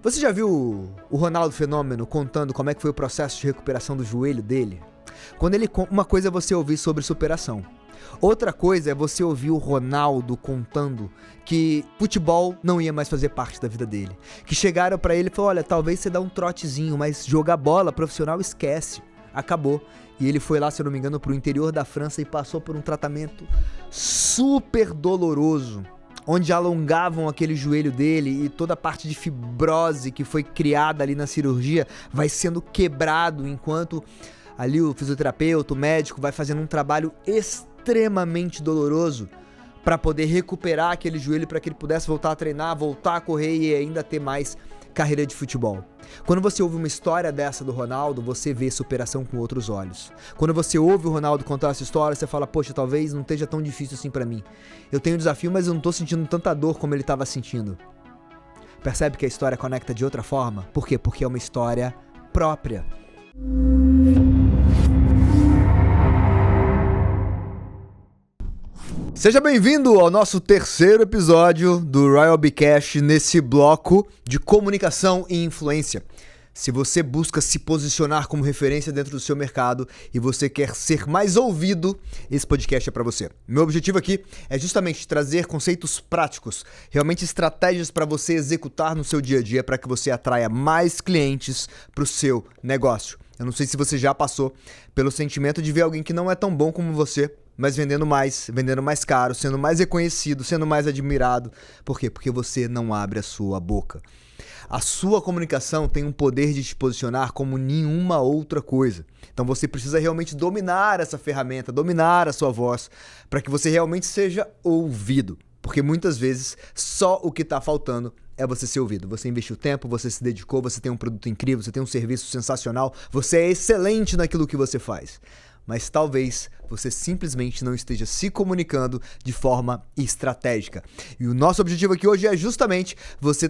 Você já viu o Ronaldo Fenômeno contando como é que foi o processo de recuperação do joelho dele? Uma coisa é você ouvir sobre superação. Outra coisa é você ouvir o Ronaldo contando que futebol não ia mais fazer parte da vida dele. Que chegaram pra ele e falaram, olha, talvez você dá um trotezinho, mas jogar bola profissional esquece. Acabou. E ele foi lá, se eu não me engano, pro interior da França e passou por um tratamento super doloroso, onde alongavam aquele joelho dele e toda a parte de fibrose que foi criada ali na cirurgia vai sendo quebrado, enquanto ali o fisioterapeuta, o médico vai fazendo um trabalho extremamente doloroso para poder recuperar aquele joelho, para que ele pudesse voltar a treinar, voltar a correr e ainda ter mais carreira de futebol. Quando você ouve uma história dessa do Ronaldo, você vê superação com outros olhos. Quando você ouve o Ronaldo contar essa história, você fala, poxa, talvez não esteja tão difícil assim pra mim. Eu tenho um desafio, mas eu não tô sentindo tanta dor como ele estava sentindo. Percebe que a história conecta de outra forma? Por quê? Porque é uma história própria. Seja bem-vindo ao nosso terceiro episódio do Royal Bcast nesse bloco de comunicação e influência. Se você busca se posicionar como referência dentro do seu mercado e você quer ser mais ouvido, esse podcast é para você. Meu objetivo aqui é justamente trazer conceitos práticos, realmente estratégias para você executar no seu dia a dia para que você atraia mais clientes para o seu negócio. Eu não sei se você já passou pelo sentimento de ver alguém que não é tão bom como você, mas vendendo mais caro, sendo mais reconhecido, sendo mais admirado. Por quê? Porque você não abre a sua boca. A sua comunicação tem um poder de te posicionar como nenhuma outra coisa. Então você precisa realmente dominar essa ferramenta, dominar a sua voz, para que você realmente seja ouvido. Porque muitas vezes só o que está faltando é você ser ouvido. Você investiu tempo, você se dedicou, você tem um produto incrível, você tem um serviço sensacional, você é excelente naquilo que você faz. Mas talvez você simplesmente não esteja se comunicando de forma estratégica. E o nosso objetivo aqui hoje é justamente você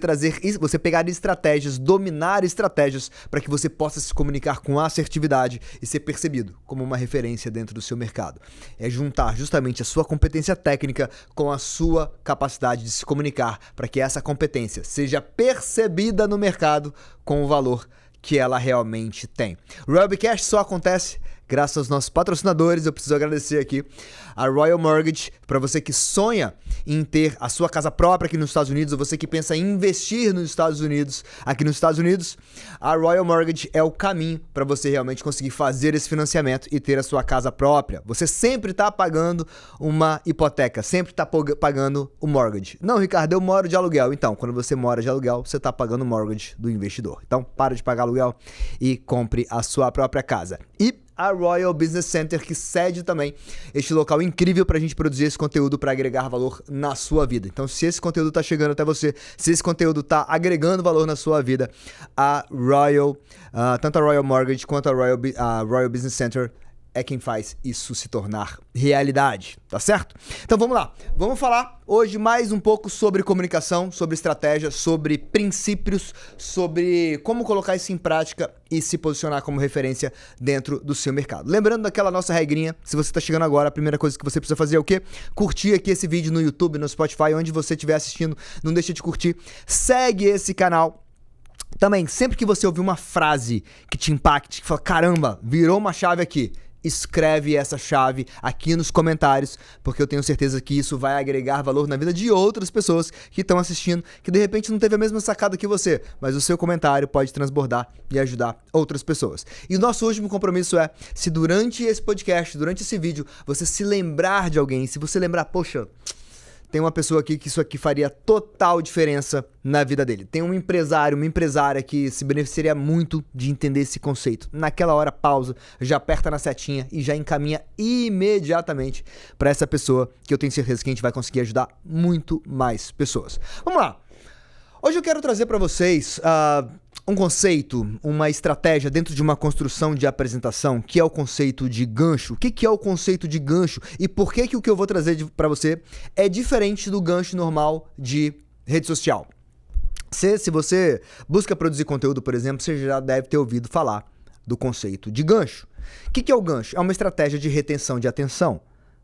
pegar estratégias, dominar estratégias para que você possa se comunicar com assertividade e ser percebido como uma referência dentro do seu mercado. É juntar justamente a sua competência técnica com a sua capacidade de se comunicar para que essa competência seja percebida no mercado com o valor que ela realmente tem. O Royal Bcast só acontece graças aos nossos patrocinadores. Eu preciso agradecer aqui a Royal Mortgage, para você que sonha em ter a sua casa própria aqui nos Estados Unidos, ou você que pensa em investir nos Estados Unidos, aqui nos Estados Unidos, a Royal Mortgage é o caminho para você realmente conseguir fazer esse financiamento e ter a sua casa própria. Você sempre está pagando uma hipoteca, sempre está pagando o mortgage. Não, Ricardo, eu moro de aluguel. Então, quando você mora de aluguel, você está pagando o mortgage do investidor. Então, para de pagar aluguel e compre a sua própria casa. E a Royal Business Center, que cede também este local incrível para a gente produzir esse conteúdo para agregar valor na sua vida. Então, se esse conteúdo está chegando até você, se esse conteúdo está agregando valor na sua vida, tanto a Royal Mortgage quanto a Royal Business Center é quem faz isso se tornar realidade, tá certo? Então vamos lá, vamos falar hoje mais um pouco sobre comunicação, sobre estratégia, sobre princípios, sobre como colocar isso em prática e se posicionar como referência dentro do seu mercado. Lembrando daquela nossa regrinha, se você está chegando agora, a primeira coisa que você precisa fazer é o quê? Curtir aqui esse vídeo no YouTube, no Spotify, onde você estiver assistindo, não deixa de curtir, segue esse canal. Também, sempre que você ouvir uma frase que te impacte, que fala, caramba, virou uma chave aqui, escreve essa chave aqui nos comentários, porque eu tenho certeza que isso vai agregar valor na vida de outras pessoas que estão assistindo, que de repente não teve a mesma sacada que você, mas o seu comentário pode transbordar e ajudar outras pessoas. E o nosso último compromisso é, se durante esse podcast, durante esse vídeo, você se lembrar de alguém, se você lembrar, poxa, tem uma pessoa aqui que isso aqui faria total diferença na vida dele. Tem um empresário, uma empresária que se beneficiaria muito de entender esse conceito. Naquela hora, pausa, já aperta na setinha e já encaminha imediatamente para essa pessoa, que eu tenho certeza que a gente vai conseguir ajudar muito mais pessoas. Vamos lá! Hoje eu quero trazer para vocês um conceito, uma estratégia dentro de uma construção de apresentação, que é o conceito de gancho. O que é o conceito de gancho e por que o que eu vou trazer para você é diferente do gancho normal de rede social. Se você busca produzir conteúdo, por exemplo, você já deve ter ouvido falar do conceito de gancho. O que é o gancho? É uma estratégia de retenção de atenção,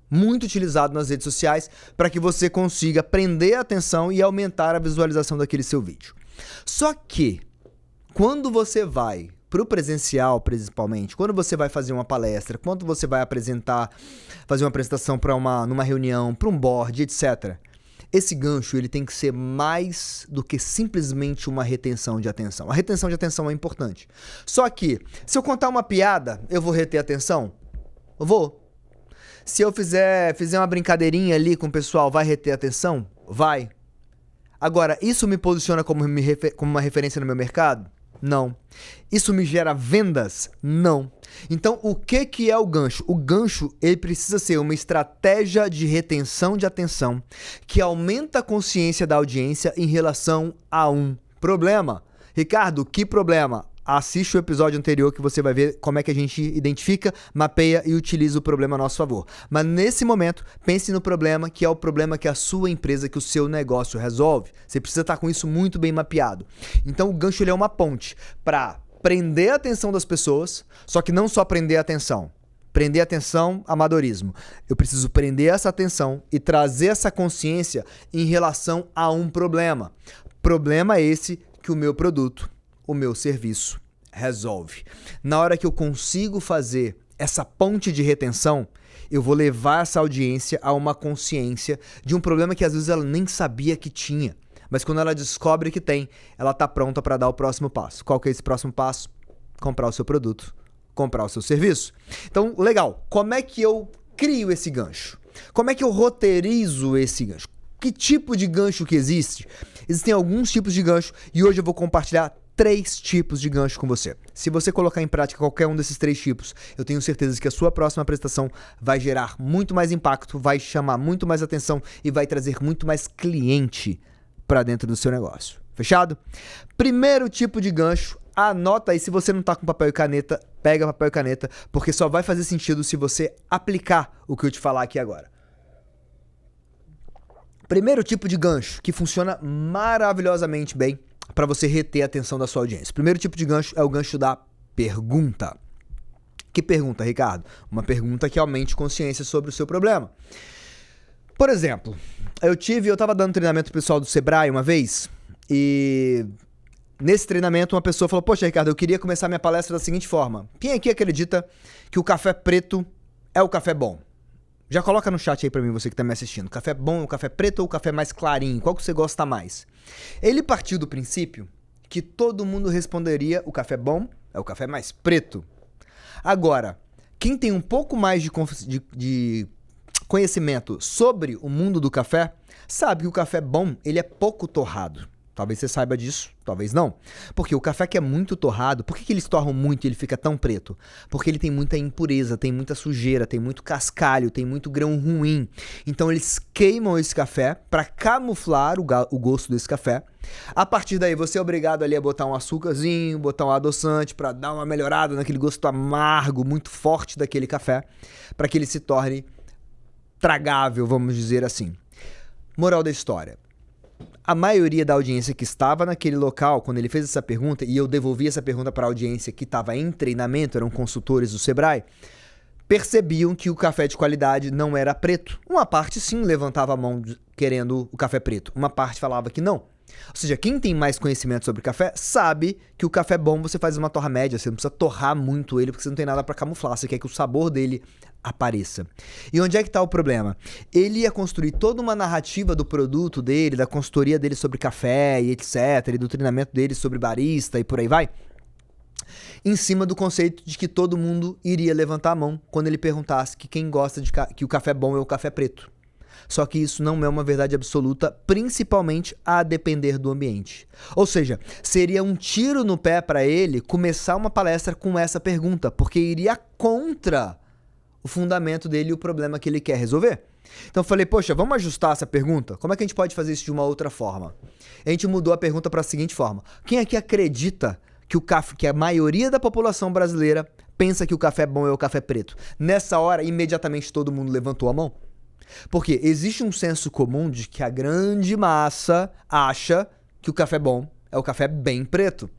muito utilizado nas redes sociais para que você consiga prender a atenção e aumentar a visualização daquele seu vídeo. Só que, quando você vai para o presencial, principalmente, quando você vai fazer uma palestra, quando você vai fazer uma apresentação numa reunião, para um board, etc., esse gancho ele tem que ser mais do que simplesmente uma retenção de atenção. A retenção de atenção é importante. Só que, se eu contar uma piada, eu vou reter a atenção? Eu vou. Se eu fizer uma brincadeirinha ali com o pessoal, vai reter a atenção? Vai. Agora, isso me posiciona como uma referência no meu mercado? Não. Isso me gera vendas? Não. Então, o que é o gancho? O gancho, ele precisa ser uma estratégia de retenção de atenção que aumenta a consciência da audiência em relação a um problema. Ricardo, que problema? Assiste o episódio anterior que você vai ver como é que a gente identifica, mapeia e utiliza o problema a nosso favor. Mas nesse momento, pense no problema que é o problema que a sua empresa, que o seu negócio resolve. Você precisa estar com isso muito bem mapeado. Então o gancho ele é uma ponte para prender a atenção das pessoas, só que não só prender a atenção. Prender a atenção, amadorismo. Eu preciso prender essa atenção e trazer essa consciência em relação a um problema. Problema esse que o meu produto, o meu serviço resolve. Na hora que eu consigo fazer essa ponte de retenção, eu vou levar essa audiência a uma consciência de um problema que às vezes ela nem sabia que tinha. Mas quando ela descobre que tem, ela está pronta para dar o próximo passo. Qual que é esse próximo passo? Comprar o seu produto, comprar o seu serviço. Então, legal. Como é que eu crio esse gancho? Como é que eu roteirizo esse gancho? Que tipo de gancho que existe? Existem alguns tipos de gancho e hoje eu vou compartilhar 3 tipos de gancho com você. Se você colocar em prática qualquer um desses 3 tipos, eu tenho certeza que a sua próxima apresentação vai gerar muito mais impacto, vai chamar muito mais atenção e vai trazer muito mais cliente para dentro do seu negócio. Fechado? Primeiro tipo de gancho, anota aí, se você não está com papel e caneta, pega papel e caneta, porque só vai fazer sentido se você aplicar o que eu te falar aqui agora. Primeiro tipo de gancho, que funciona maravilhosamente bem para você reter a atenção da sua audiência. Primeiro tipo de gancho é o gancho da pergunta. Que pergunta, Ricardo? Uma pergunta que aumente consciência sobre o seu problema. Por exemplo, eu estava dando treinamento pro pessoal do Sebrae uma vez e nesse treinamento uma pessoa falou: poxa, Ricardo, eu queria começar minha palestra da seguinte forma. Quem aqui acredita que o café preto é o café bom? Já coloca no chat aí pra mim, você que tá me assistindo. Café bom, o café preto ou o café mais clarinho? Qual que você gosta mais? Ele partiu do princípio que todo mundo responderia o café bom é o café mais preto. Agora, quem tem um pouco mais de conhecimento sobre o mundo do café, sabe que o café bom, ele é pouco torrado. Talvez você saiba disso, talvez não. Porque o café que é muito torrado, por que eles torram muito e ele fica tão preto? Porque ele tem muita impureza, tem muita sujeira, tem muito cascalho, tem muito grão ruim. Então eles queimam esse café para camuflar o gosto desse café. A partir daí você é obrigado ali a botar um açúcarzinho, botar um adoçante para dar uma melhorada naquele gosto amargo, muito forte daquele café, para que ele se torne tragável, vamos dizer assim. Moral da história. A maioria da audiência que estava naquele local, quando ele fez essa pergunta, e eu devolvi essa pergunta para a audiência que estava em treinamento, eram consultores do Sebrae, percebiam que o café de qualidade não era preto. Uma parte sim levantava a mão querendo o café preto, uma parte falava que não. Ou seja, quem tem mais conhecimento sobre café sabe que o café bom você faz uma torra média, você não precisa torrar muito ele porque você não tem nada para camuflar, você quer que o sabor dele apareça. E onde é que está o problema? Ele ia construir toda uma narrativa do produto dele, da consultoria dele sobre café e etc, e do treinamento dele sobre barista e por aí vai, em cima do conceito de que todo mundo iria levantar a mão quando ele perguntasse que quem gosta que o café bom é o café preto. Só que isso não é uma verdade absoluta, principalmente a depender do ambiente. Ou seja, seria um tiro no pé para ele começar uma palestra com essa pergunta, porque iria contra o fundamento dele e o problema que ele quer resolver. Então eu falei, poxa, vamos ajustar essa pergunta? Como é que a gente pode fazer isso de uma outra forma? A gente mudou a pergunta para a seguinte forma: quem aqui acredita que a maioria da população brasileira pensa que o café bom é o café preto? Nessa hora, imediatamente todo mundo levantou a mão. Porque existe um senso comum de que a grande massa acha que o café bom é o café bem preto.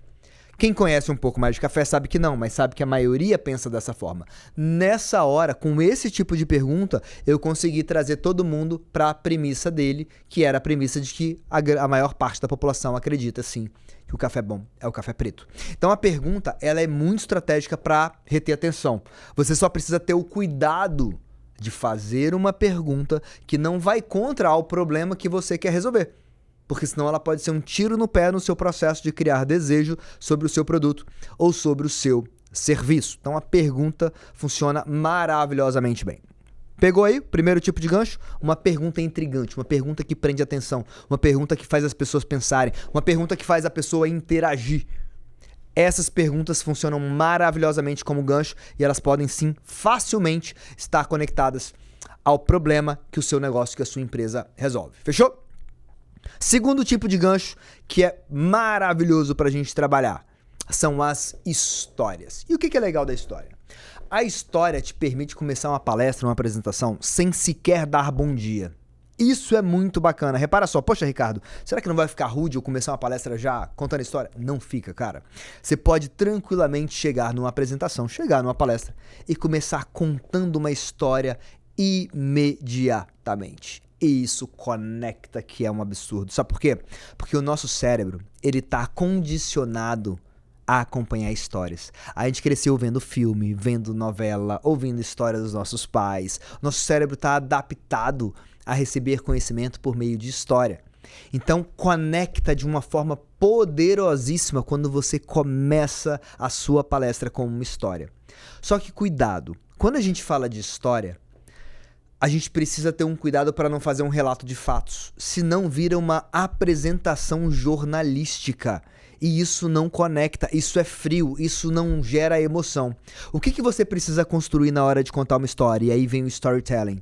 Quem conhece um pouco mais de café sabe que não, mas sabe que a maioria pensa dessa forma. Nessa hora, com esse tipo de pergunta, eu consegui trazer todo mundo para a premissa dele, que era a premissa de que a maior parte da população acredita, sim, que o café bom é o café preto. Então a pergunta, ela é muito estratégica para reter atenção. Você só precisa ter o cuidado de fazer uma pergunta que não vai contra o problema que você quer resolver. Porque senão ela pode ser um tiro no pé no seu processo de criar desejo sobre o seu produto ou sobre o seu serviço. Então a pergunta funciona maravilhosamente bem. Pegou aí o primeiro tipo de gancho? Uma pergunta intrigante, uma pergunta que prende atenção, uma pergunta que faz as pessoas pensarem, uma pergunta que faz a pessoa interagir. Essas perguntas funcionam maravilhosamente como gancho e elas podem sim facilmente estar conectadas ao problema que o seu negócio, que a sua empresa resolve. Fechou? Segundo tipo de gancho que é maravilhoso para a gente trabalhar são as histórias. E o que é legal da história? A história te permite começar uma palestra, uma apresentação, sem sequer dar bom dia. Isso é muito bacana. Repara só, poxa, Ricardo, será que não vai ficar rude eu começar uma palestra já contando história? Não fica, cara. Você pode tranquilamente chegar numa apresentação, chegar numa palestra e começar contando uma história imediatamente. E isso conecta, que é um absurdo. Sabe por quê? Porque o nosso cérebro, ele tá condicionado a acompanhar histórias. A gente cresceu vendo filme, vendo novela, ouvindo histórias dos nossos pais. Nosso cérebro tá adaptado a receber conhecimento por meio de história. Então conecta de uma forma poderosíssima quando você começa a sua palestra com uma história. Só que cuidado, quando a gente fala de história, a gente precisa ter um cuidado para não fazer um relato de fatos, senão vira uma apresentação jornalística. E isso não conecta, isso é frio, isso não gera emoção. O que você precisa construir na hora de contar uma história? E aí vem o storytelling.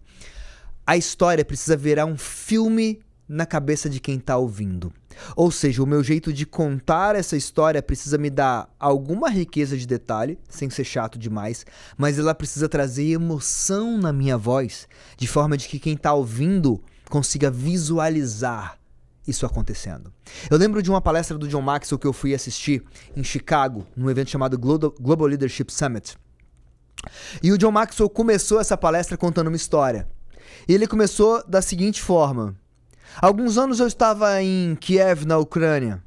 A história precisa virar um filme na cabeça de quem está ouvindo. Ou seja, o meu jeito de contar essa história precisa me dar alguma riqueza de detalhe, sem ser chato demais, mas ela precisa trazer emoção na minha voz, de forma de que quem está ouvindo consiga visualizar isso acontecendo. Eu lembro de uma palestra do John Maxwell que eu fui assistir em Chicago, num evento chamado Global Leadership Summit. E o John Maxwell começou essa palestra contando uma história. E ele começou da seguinte forma: alguns anos eu estava em Kiev, na Ucrânia,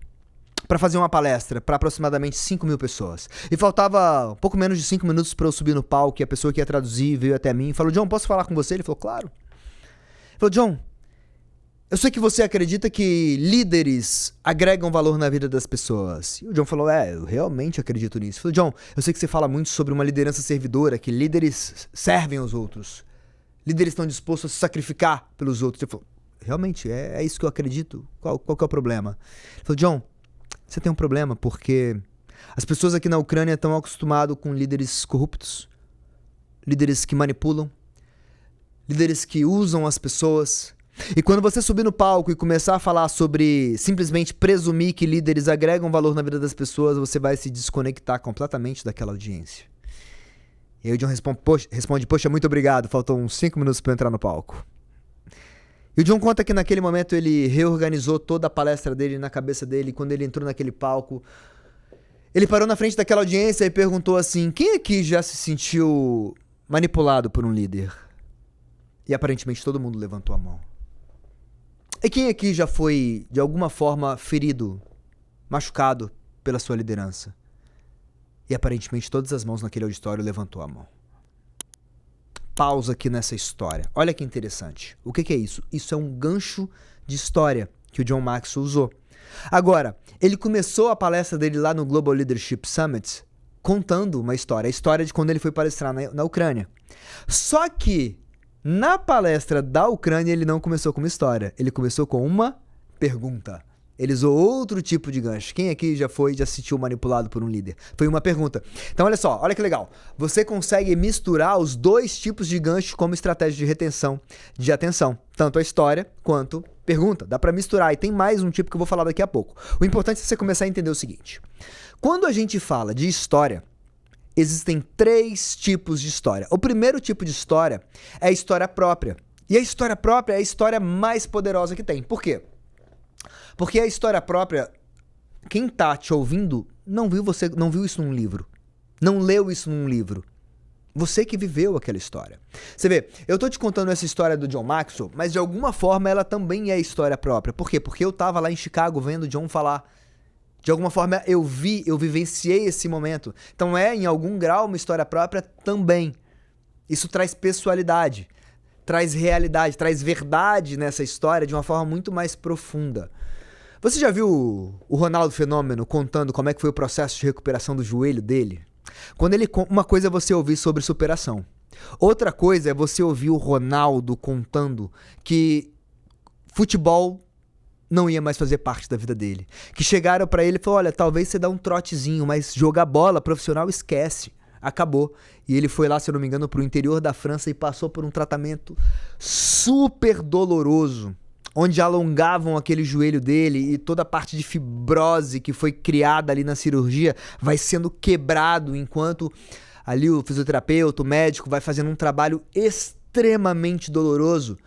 para fazer uma palestra para aproximadamente 5.000 pessoas. E faltava um pouco menos de 5 minutos para eu subir no palco, e a pessoa que ia traduzir veio até mim e falou: John, posso falar com você? Ele falou: claro. Ele falou: John, eu sei que você acredita que líderes agregam valor na vida das pessoas. E o John falou: eu realmente acredito nisso. Ele falou: John, eu sei que você fala muito sobre uma liderança servidora, que líderes servem aos outros. Líderes estão dispostos a se sacrificar pelos outros. Ele falou: realmente, é isso que eu acredito. Qual que é o problema? Ele falou: John, você tem um problema porque as pessoas aqui na Ucrânia estão acostumadas com líderes corruptos, líderes que manipulam, líderes que usam as pessoas. E quando você subir no palco e começar a falar sobre simplesmente presumir que líderes agregam valor na vida das pessoas, você vai se desconectar completamente daquela audiência. E aí o John responde: poxa, muito obrigado, faltam uns 5 minutos para eu entrar no palco. E o John conta que naquele momento ele reorganizou toda a palestra dele na cabeça dele. E quando ele entrou naquele palco, ele parou na frente daquela audiência e perguntou assim: quem aqui já se sentiu manipulado por um líder? E aparentemente todo mundo levantou a mão. E quem aqui já foi, de alguma forma, ferido, machucado pela sua liderança? E aparentemente todas as mãos naquele auditório levantou a mão. Pausa aqui nessa história. Olha que interessante. O que é isso? Isso é um gancho de história que o John Maxwell usou. Agora, ele começou a palestra dele lá no Global Leadership Summit contando uma história. A história de quando ele foi palestrar na Ucrânia. Só que na palestra da Ucrânia ele não começou com uma história. Ele começou com uma pergunta. Ele usou outro tipo de gancho. Quem aqui já se sentiu manipulado por um líder? Foi uma pergunta. Então olha só, olha que legal. Você consegue misturar os dois tipos de gancho como estratégia de retenção de atenção. Tanto a história quanto pergunta. Dá pra misturar. E tem mais um tipo que eu vou falar daqui a pouco. O importante é você começar a entender o seguinte. Quando a gente fala de história, existem 3 tipos de história. O primeiro tipo de história é a história própria. E a história própria é a história mais poderosa que tem. Por quê? Porque a história própria, quem tá te ouvindo não viu isso num livro. Não leu isso num livro. Você que viveu aquela história. Você vê, eu tô te contando essa história do John Maxwell, mas de alguma forma ela também é história própria. Por quê? Porque eu tava lá em Chicago vendo o John falar. De alguma forma eu vivenciei esse momento. Então em algum grau, uma história própria também. Isso traz pessoalidade, traz realidade, traz verdade nessa história de uma forma muito mais profunda. Você já viu o Ronaldo Fenômeno contando como é que foi o processo de recuperação do joelho dele? Uma coisa é você ouvir sobre superação. Outra coisa é você ouvir o Ronaldo contando que futebol não ia mais fazer parte da vida dele. Que chegaram pra ele e falaram, olha, talvez você dá um trotezinho, mas jogar bola profissional esquece. Acabou. E ele foi lá, se eu não me engano, pro interior da França e passou por um tratamento super doloroso, onde alongavam aquele joelho dele e toda a parte de fibrose que foi criada ali na cirurgia vai sendo quebrado, enquanto ali o fisioterapeuta, o médico vai fazendo um trabalho extremamente doloroso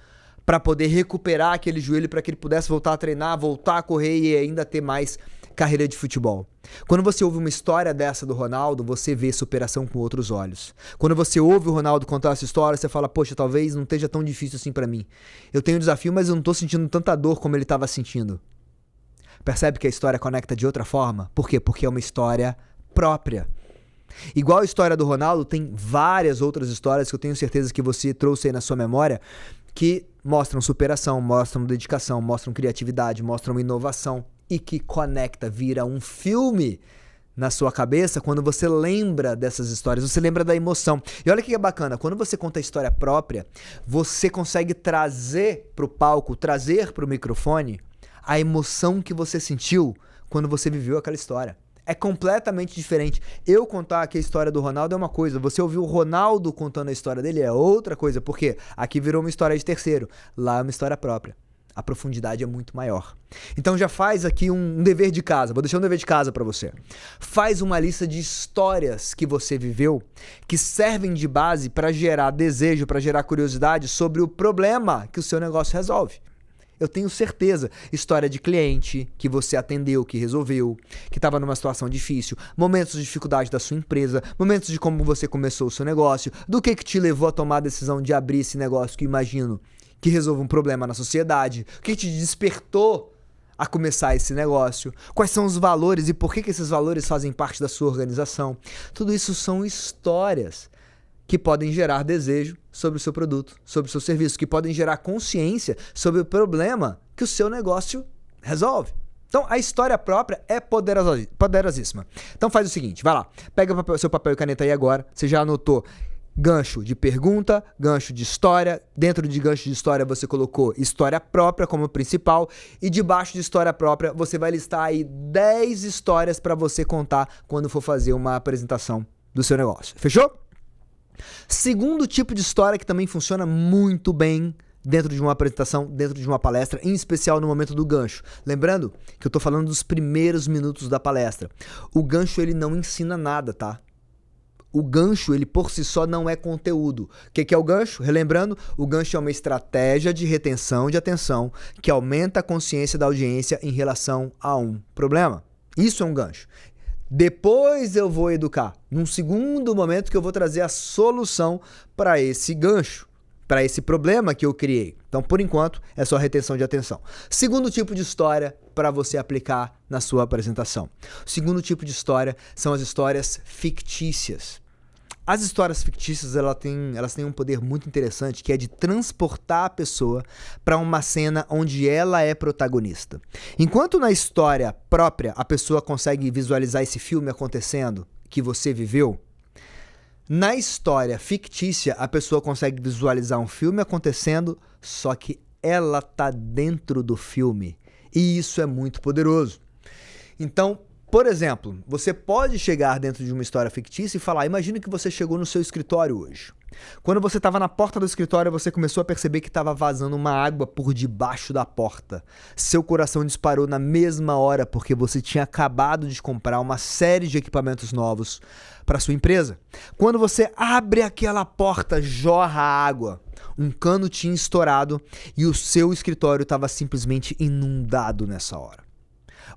para poder recuperar aquele joelho, para que ele pudesse voltar a treinar, voltar a correr e ainda ter mais carreira de futebol. Quando você ouve uma história dessa do Ronaldo, você vê superação com outros olhos. Quando você ouve o Ronaldo contar essa história, você fala, poxa, talvez não esteja tão difícil assim pra mim. Eu tenho um desafio, mas eu não tô sentindo tanta dor como ele estava sentindo. Percebe que a história conecta de outra forma? Por quê? Porque é uma história própria. Igual a história do Ronaldo, tem várias outras histórias que eu tenho certeza que você trouxe aí na sua memória, que mostram superação, mostram dedicação, mostram criatividade, mostram inovação e que conecta, vira um filme na sua cabeça quando você lembra dessas histórias, você lembra da emoção. E olha que é bacana, quando você conta a história própria, você consegue trazer pro palco, trazer pro microfone a emoção que você sentiu quando você viveu aquela história. É completamente diferente. Eu contar aqui a história do Ronaldo é uma coisa, você ouvir o Ronaldo contando a história dele é outra coisa, porque aqui virou uma história de terceiro, lá é uma história própria. A profundidade é muito maior. Então já faz aqui um dever de casa, vou deixar um dever de casa pra você. Faz uma lista de histórias que você viveu, que servem de base para gerar desejo, para gerar curiosidade sobre o problema que o seu negócio resolve. Eu tenho certeza, história de cliente que você atendeu, que resolveu, que estava numa situação difícil, momentos de dificuldade da sua empresa, momentos de como você começou o seu negócio, do que te levou a tomar a decisão de abrir esse negócio que imagino que resolva um problema na sociedade, o que te despertou a começar esse negócio, quais são os valores e por que esses valores fazem parte da sua organização. Tudo isso são histórias que podem gerar desejo sobre o seu produto, sobre o seu serviço, que podem gerar consciência sobre o problema que o seu negócio resolve. Então, a história própria é poderosíssima. Então, faz o seguinte, vai lá, pega o seu papel e caneta aí agora, você já anotou gancho de pergunta, gancho de história, dentro de gancho de história você colocou história própria como principal e debaixo de história própria você vai listar aí 10 histórias para você contar quando for fazer uma apresentação do seu negócio. Fechou? Segundo tipo de história que também funciona muito bem dentro de uma apresentação, dentro de uma palestra, em especial no momento do gancho. Lembrando que eu tô falando dos primeiros minutos da palestra. O gancho ele não ensina nada, tá? O gancho, ele por si só não é conteúdo. O que é o gancho? Relembrando, o gancho é uma estratégia de retenção de atenção que aumenta a consciência da audiência em relação a um problema. Isso é um gancho. Depois eu vou educar, num segundo momento que eu vou trazer a solução para esse gancho, para esse problema que eu criei. Então, por enquanto, é só retenção de atenção. Segundo tipo de história para você aplicar na sua apresentação. O segundo tipo de história são as histórias fictícias. As histórias fictícias elas têm um poder muito interessante, que é de transportar a pessoa para uma cena onde ela é protagonista. Enquanto na história própria a pessoa consegue visualizar esse filme acontecendo que você viveu, na história fictícia a pessoa consegue visualizar um filme acontecendo, só que ela tá dentro do filme. E isso é muito poderoso. Então, por exemplo, você pode chegar dentro de uma história fictícia e falar, imagina que você chegou no seu escritório hoje. Quando você estava na porta do escritório, você começou a perceber que estava vazando uma água por debaixo da porta. Seu coração disparou na mesma hora porque você tinha acabado de comprar uma série de equipamentos novos para sua empresa. Quando você abre aquela porta, jorra água. Um cano tinha estourado e o seu escritório estava simplesmente inundado nessa hora.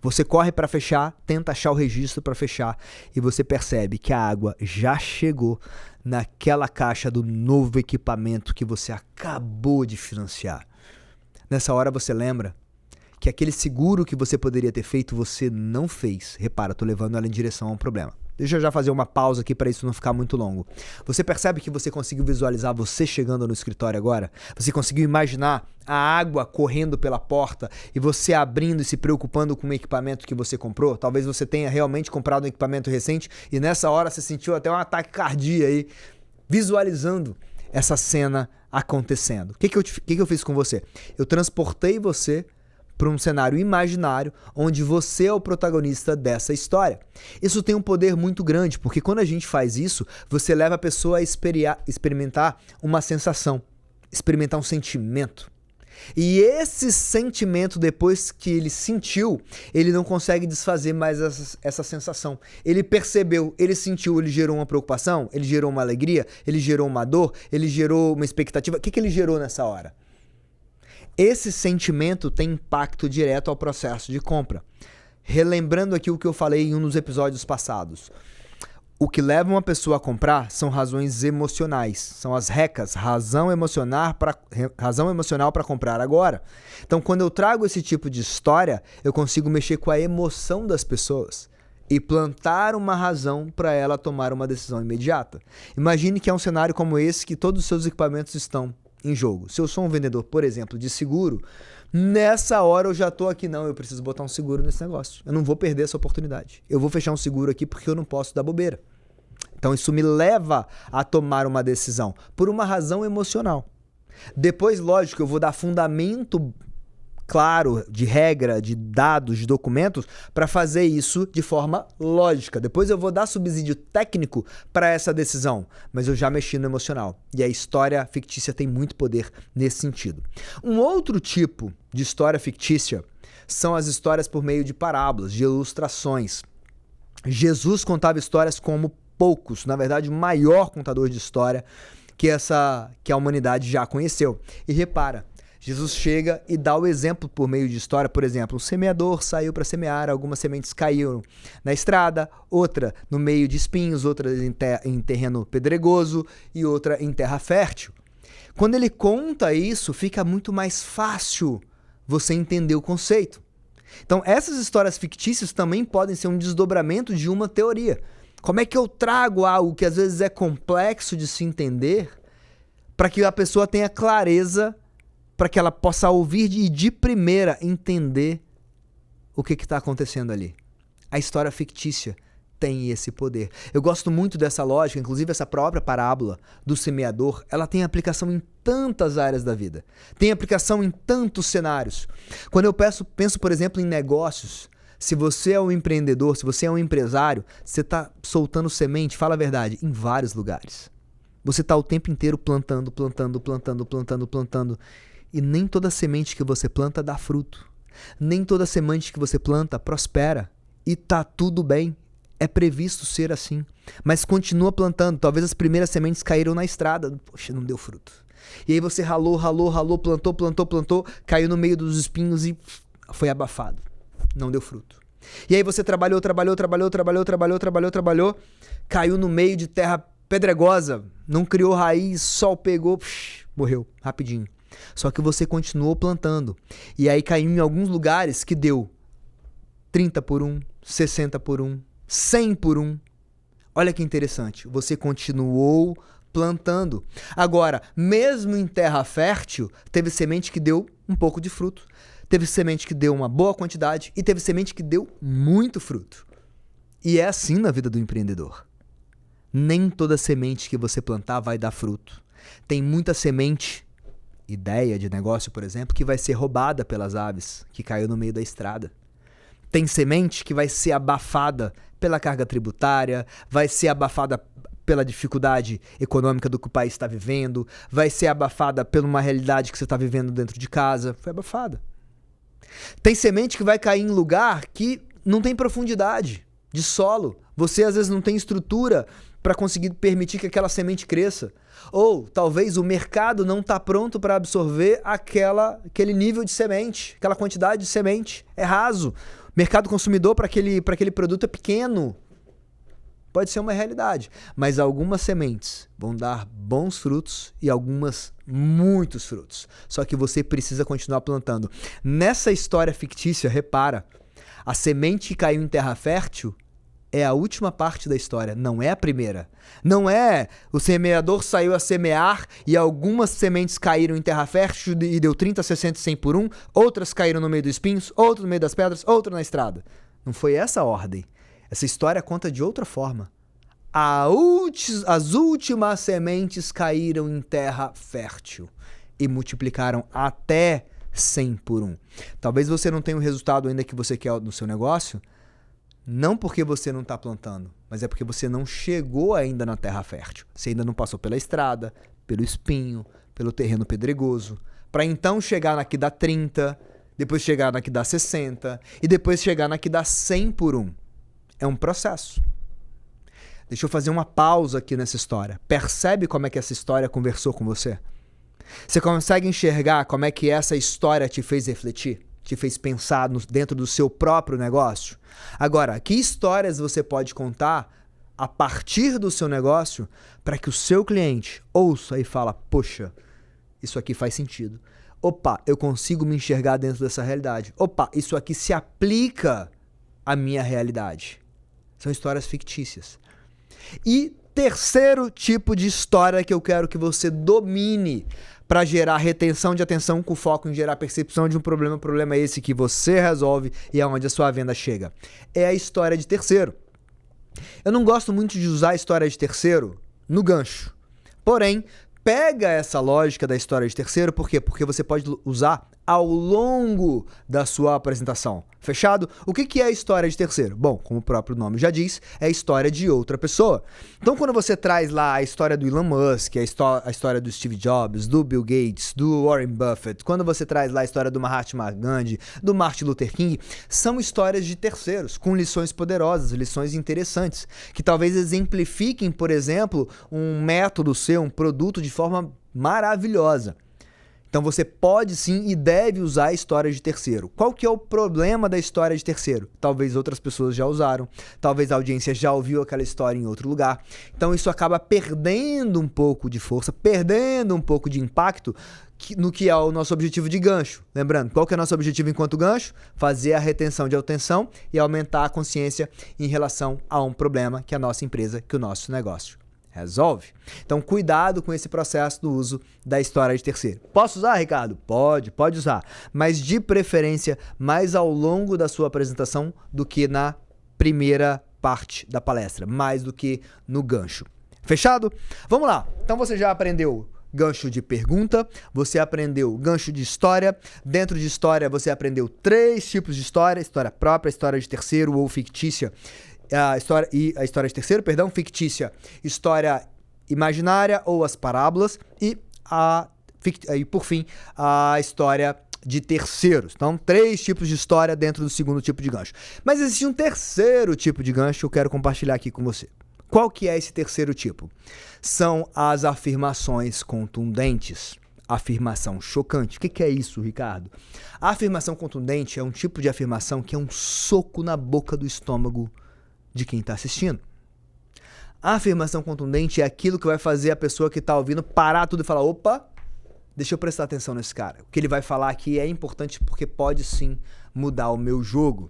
Você corre para fechar, tenta achar o registro para fechar e você percebe que a água já chegou naquela caixa do novo equipamento que você acabou de financiar. Nessa hora você lembra que aquele seguro que você poderia ter feito, você não fez. Repara, estou levando ela em direção a um problema. Deixa eu já fazer uma pausa aqui para isso não ficar muito longo. Você percebe que você conseguiu visualizar você chegando no escritório agora? Você conseguiu imaginar a água correndo pela porta e você abrindo e se preocupando com o equipamento que você comprou? Talvez você tenha realmente comprado um equipamento recente e nessa hora você sentiu até um ataque cardíaco aí, visualizando essa cena acontecendo. O que eu fiz com você? Eu transportei você para um cenário imaginário onde você é o protagonista dessa história. Isso tem um poder muito grande, porque quando a gente faz isso, você leva a pessoa a experimentar uma sensação, experimentar um sentimento. E esse sentimento, depois que ele sentiu, ele não consegue desfazer mais essa sensação. Ele percebeu, ele sentiu, ele gerou uma preocupação, ele gerou uma alegria, ele gerou uma dor, ele gerou uma expectativa. O que ele gerou nessa hora? Esse sentimento tem impacto direto ao processo de compra. Relembrando aqui o que eu falei em um dos episódios passados. O que leva uma pessoa a comprar são razões emocionais, são as RECAs, razão emocional para comprar agora. Então, quando eu trago esse tipo de história, eu consigo mexer com a emoção das pessoas e plantar uma razão para ela tomar uma decisão imediata. Imagine que é um cenário como esse que todos os seus equipamentos estão em jogo. Se eu sou um vendedor, por exemplo, de seguro, nessa hora eu já tô aqui, não, eu preciso botar um seguro nesse negócio. Eu não vou perder essa oportunidade. Eu vou fechar um seguro aqui porque eu não posso dar bobeira. Então isso me leva a tomar uma decisão por uma razão emocional. Depois, lógico, eu vou dar fundamento claro, de regra, de dados, de documentos, para fazer isso de forma lógica. Depois eu vou dar subsídio técnico para essa decisão, mas eu já mexi no emocional. E a história fictícia tem muito poder nesse sentido. Um outro tipo de história fictícia são as histórias por meio de parábolas, de ilustrações. Jesus contava histórias como poucos, na verdade, o maior contador de história que a humanidade já conheceu. E repara, Jesus chega e dá o exemplo por meio de história. Por exemplo, um semeador saiu para semear, algumas sementes caíram na estrada, outra no meio de espinhos, outra em terreno pedregoso e outra em terra fértil. Quando ele conta isso, fica muito mais fácil você entender o conceito. Então, essas histórias fictícias também podem ser um desdobramento de uma teoria. Como é que eu trago algo que às vezes é complexo de se entender para que a pessoa tenha clareza, para que ela possa ouvir e de primeira entender o que está acontecendo ali. A história fictícia tem esse poder. Eu gosto muito dessa lógica, inclusive essa própria parábola do semeador, ela tem aplicação em tantas áreas da vida. Tem aplicação em tantos cenários. Quando eu penso, por exemplo, em negócios, se você é um empreendedor, se você é um empresário, você está soltando semente, fala a verdade, em vários lugares. Você está o tempo inteiro plantando. E nem toda semente que você planta dá fruto. Nem toda semente que você planta prospera. E tá tudo bem. É previsto ser assim. Mas continua plantando. Talvez as primeiras sementes caíram na estrada. Poxa, não deu fruto. E aí você ralou, plantou, caiu no meio dos espinhos e foi abafado. Não deu fruto. E aí você trabalhou, caiu no meio de terra pedregosa, não criou raiz, sol pegou, morreu rapidinho. Só que você continuou plantando. E aí caiu em alguns lugares que deu 30 por 1, 60 por 1, 100 por 1. Olha que interessante. Você continuou plantando. Agora, mesmo em terra fértil, teve semente que deu um pouco de fruto. Teve semente que deu uma boa quantidade e teve semente que deu muito fruto. E é assim na vida do empreendedor. Nem toda semente que você plantar vai dar fruto. Tem muita semente, ideia de negócio, por exemplo, que vai ser roubada pelas aves, que caiu no meio da estrada. Tem semente que vai ser abafada pela carga tributária, vai ser abafada pela dificuldade econômica do que o país está vivendo, vai ser abafada por uma realidade que você está vivendo dentro de casa. Foi abafada. Tem semente que vai cair em lugar que não tem profundidade de solo. Você às vezes não tem estrutura para conseguir permitir que aquela semente cresça. Ou talvez o mercado não está pronto para absorver aquele nível de semente, aquela quantidade de semente. É raso. Mercado consumidor para aquele produto é pequeno. Pode ser uma realidade, mas algumas sementes vão dar bons frutos e algumas muitos frutos. Só que você precisa continuar plantando. Nessa história fictícia, repara, a semente que caiu em terra fértil é a última parte da história, não é a primeira. Não é o semeador saiu a semear e algumas sementes caíram em terra fértil e deu 30, 60, 100 por um, outras caíram no meio dos espinhos, outras no meio das pedras, outras na estrada. Não foi essa a ordem. Essa história conta de outra forma. As últimas sementes caíram em terra fértil e multiplicaram até 100 por um. Talvez você não tenha o resultado ainda que você quer no seu negócio, não porque você não está plantando, mas é porque você não chegou ainda na terra fértil. Você ainda não passou pela estrada, pelo espinho, pelo terreno pedregoso, para então chegar na que dá 30, depois chegar na que dá 60 e depois chegar na que dá 100 por um. É um processo. Deixa eu fazer uma pausa aqui nessa história. Percebe como é que essa história conversou com você? Você consegue enxergar como é que essa história te fez refletir? Te fez pensar dentro do seu próprio negócio? Agora, que histórias você pode contar a partir do seu negócio para que o seu cliente ouça e fala, poxa, isso aqui faz sentido. Opa, eu consigo me enxergar dentro dessa realidade. Opa, isso aqui se aplica à minha realidade. São histórias fictícias. E terceiro tipo de história que eu quero que você domine para gerar retenção de atenção com foco em gerar percepção de um problema. O problema é esse que você resolve e é onde a sua venda chega. É a história de terceiro. Eu não gosto muito de usar a história de terceiro no gancho. Porém, pega essa lógica da história de terceiro, por quê? Porque você pode usar ao longo da sua apresentação. Fechado? O que é a história de terceiro? Bom, como o próprio nome já diz, é a história de outra pessoa. Então, quando você traz lá a história do Elon Musk, a história do Steve Jobs, do Bill Gates, do Warren Buffett, quando você traz lá a história do Mahatma Gandhi, do Martin Luther King, são histórias de terceiros, com lições poderosas, lições interessantes, que talvez exemplifiquem, por exemplo, um método seu, um produto de forma maravilhosa. Então você pode sim e deve usar a história de terceiro. Qual que é o problema da história de terceiro? Talvez outras pessoas já usaram, talvez a audiência já ouviu aquela história em outro lugar. Então isso acaba perdendo um pouco de força, perdendo um pouco de impacto no que é o nosso objetivo de gancho. Lembrando, qual que é o nosso objetivo enquanto gancho? Fazer a retenção de atenção e aumentar a consciência em relação a um problema que a nossa empresa, que o nosso negócio resolve. Então, cuidado com esse processo do uso da história de terceiro. Posso usar, Ricardo? Pode usar. Mas, de preferência, mais ao longo da sua apresentação do que na primeira parte da palestra. Mais do que no gancho. Fechado? Vamos lá. Então, você já aprendeu gancho de pergunta, você aprendeu gancho de história. Dentro de história, você aprendeu 3 tipos de história. História própria, história de terceiro ou fictícia. A história de terceiro, fictícia, história imaginária ou as parábolas e por fim, a história de terceiros. Então, 3 tipos de história dentro do segundo tipo de gancho. Mas existe um terceiro tipo de gancho que eu quero compartilhar aqui com você. Qual que é esse terceiro tipo? São as afirmações contundentes. Afirmação chocante. O que é isso, Ricardo? A afirmação contundente é um tipo de afirmação que é um soco na boca do estômago de quem está assistindo. A afirmação contundente é aquilo que vai fazer a pessoa que está ouvindo parar tudo e falar, opa, deixa eu prestar atenção nesse cara. O que ele vai falar aqui é importante porque pode sim mudar o meu jogo.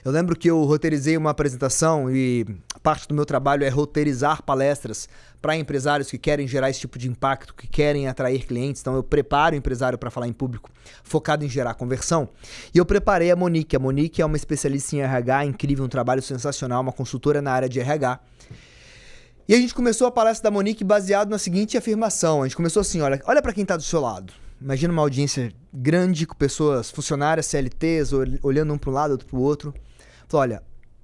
Eu lembro que eu roteirizei uma apresentação e parte do meu trabalho é roteirizar palestras para empresários que querem gerar esse tipo de impacto, que querem atrair clientes. Então eu preparo o empresário para falar em público, focado em gerar conversão. E eu preparei a Monique. A Monique é uma especialista em RH, incrível, um trabalho sensacional, uma consultora na área de RH. E a gente começou a palestra da Monique baseado na seguinte afirmação. A gente começou assim, olha para quem está do seu lado. Imagina uma audiência grande com pessoas, funcionárias, CLTs, olhando um para um lado, outro para o outro. Falou, olha,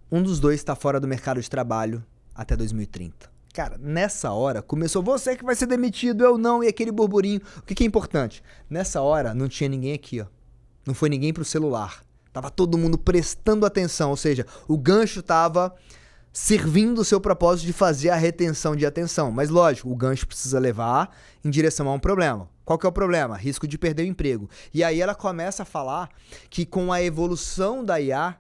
um dos dois está fora do mercado de trabalho até 2030. Cara, nessa hora começou você que vai ser demitido, eu não, e aquele burburinho. O que é importante? Nessa hora não tinha ninguém aqui, ó. Não foi ninguém pro celular. Tava todo mundo prestando atenção, ou seja, o gancho tava servindo o seu propósito de fazer a retenção de atenção. Mas lógico, o gancho precisa levar em direção a um problema. Qual que é o problema? Risco de perder o emprego. E aí ela começa a falar que com a evolução da IA,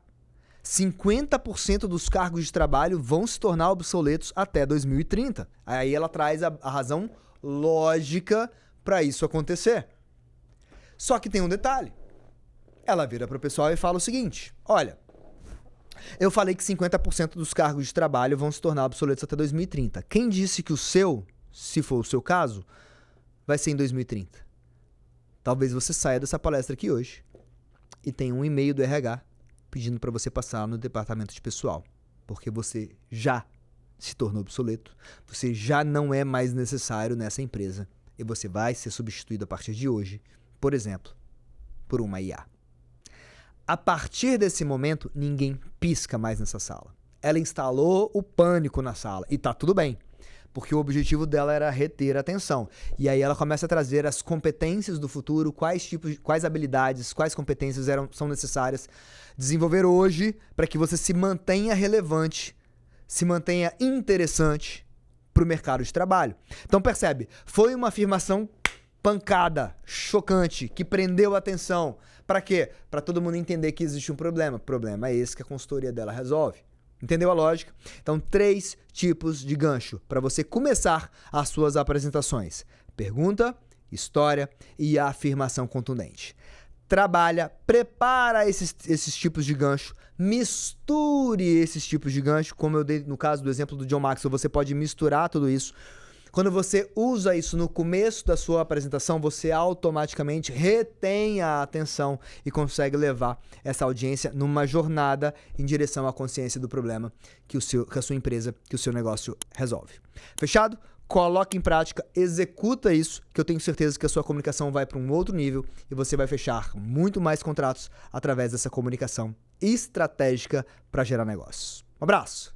50% dos cargos de trabalho vão se tornar obsoletos até 2030. Aí ela traz a razão lógica para isso acontecer. Só que tem um detalhe. Ela vira para o pessoal e fala o seguinte: olha, eu falei que 50% dos cargos de trabalho vão se tornar obsoletos até 2030. Quem disse que o seu, se for o seu caso, vai ser em 2030? Talvez você saia dessa palestra aqui hoje e tenha um e-mail do RH pedindo para você passar no departamento de pessoal, porque você já se tornou obsoleto, você já não é mais necessário nessa empresa e você vai ser substituído a partir de hoje, por exemplo, por uma IA. A partir desse momento, ninguém pisca mais nessa sala. Ela instalou o pânico na sala e tá tudo bem, porque o objetivo dela era reter a atenção. E aí ela começa a trazer as competências do futuro, quais habilidades, quais competências são necessárias desenvolver hoje para que você se mantenha relevante, se mantenha interessante para o mercado de trabalho. Então percebe, foi uma afirmação pancada, chocante, que prendeu a atenção. Para quê? Para todo mundo entender que existe um problema. O problema é esse que a consultoria dela resolve. Entendeu a lógica? Então, 3 tipos de gancho para você começar as suas apresentações: pergunta, história e afirmação contundente. Trabalha, prepara esses tipos de gancho, misture esses tipos de gancho, como eu dei no caso do exemplo do John Maxwell, você pode misturar tudo isso. Quando você usa isso no começo da sua apresentação, você automaticamente retém a atenção e consegue levar essa audiência numa jornada em direção à consciência do problema que a sua empresa, que o seu negócio resolve. Fechado? Coloque em prática, executa isso, que eu tenho certeza que a sua comunicação vai para um outro nível e você vai fechar muito mais contratos através dessa comunicação estratégica para gerar negócios. Um abraço!